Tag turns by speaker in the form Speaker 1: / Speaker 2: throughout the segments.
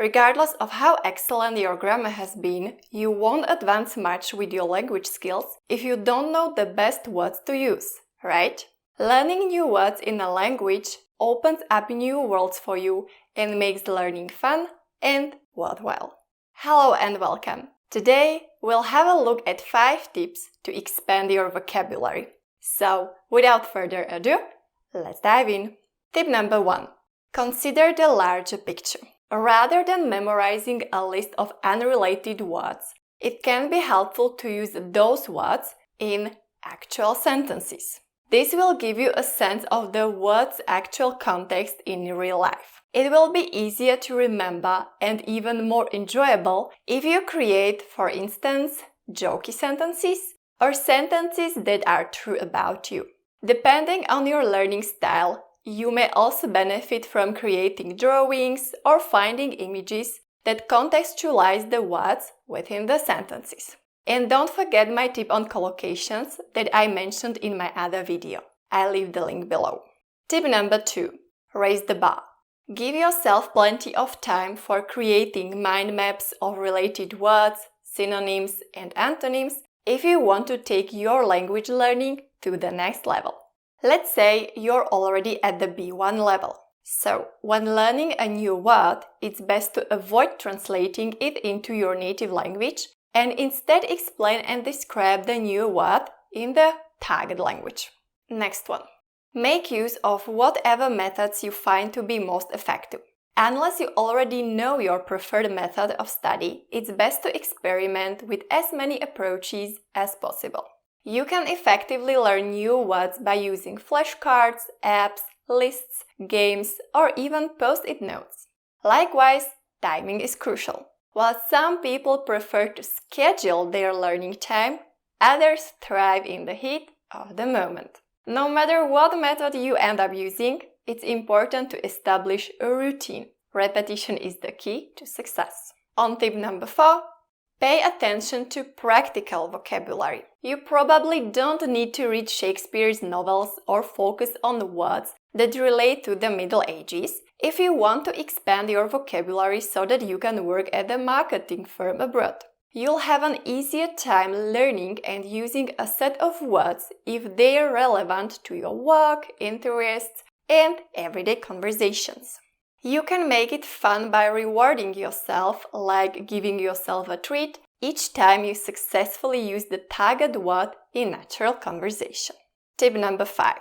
Speaker 1: Regardless of how excellent your grammar has been, you won't advance much with your language skills if you don't know the best words to use, right? Learning new words in a language opens up new worlds for you and makes learning fun and worthwhile. Hello and welcome. Today, we'll have a look at 5 tips to expand your vocabulary. So, without further ado, let's dive in. Tip number 1. Consider the larger picture. Rather than memorizing a list of unrelated words, it can be helpful to use those words in actual sentences. This will give you a sense of the word's actual context in real life. It will be easier to remember and even more enjoyable if you create, for instance, jokey sentences or sentences that are true about you. Depending on your learning style, you may also benefit from creating drawings or finding images that contextualize the words within the sentences. And don't forget my tip on collocations that I mentioned in my other video. I'll leave the link below. Tip number 2. Raise the bar. Give yourself plenty of time for creating mind maps of related words, synonyms, and antonyms if you want to take your language learning to the next level. Let's say you're already at the B1 level. So, when learning a new word, it's best to avoid translating it into your native language and instead explain and describe the new word in the target language. Next one. Make use of whatever methods you find to be most effective. Unless you already know your preferred method of study, it's best to experiment with as many approaches as possible. You can effectively learn new words by using flashcards, apps, lists, games, or even post-it notes. Likewise, timing is crucial. While some people prefer to schedule their learning time, others thrive in the heat of the moment. No matter what method you end up using, it's important to establish a routine. Repetition is the key to success. On tip number 4, pay attention to practical vocabulary. You probably don't need to read Shakespeare's novels or focus on words that relate to the Middle Ages if you want to expand your vocabulary so that you can work at a marketing firm abroad. You'll have an easier time learning and using a set of words if they are relevant to your work, interests, and everyday conversations. You can make it fun by rewarding yourself, like giving yourself a treat each time you successfully use the target word in natural conversation. Tip number 5.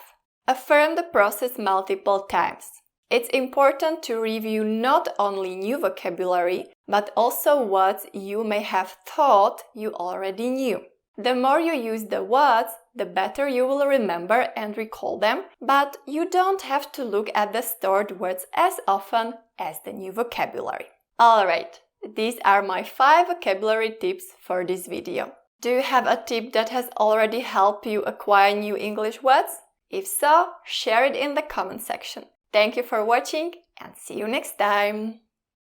Speaker 1: Affirm the process multiple times. It's important to review not only new vocabulary, but also words you may have thought you already knew. The more you use the words, the better you will remember and recall them, but you don't have to look at the stored words as often as the new vocabulary. Alright, these are my 5 vocabulary tips for this video. Do you have a tip that has already helped you acquire new English words? If so, share it in the comment section. Thank you for watching and see you next time!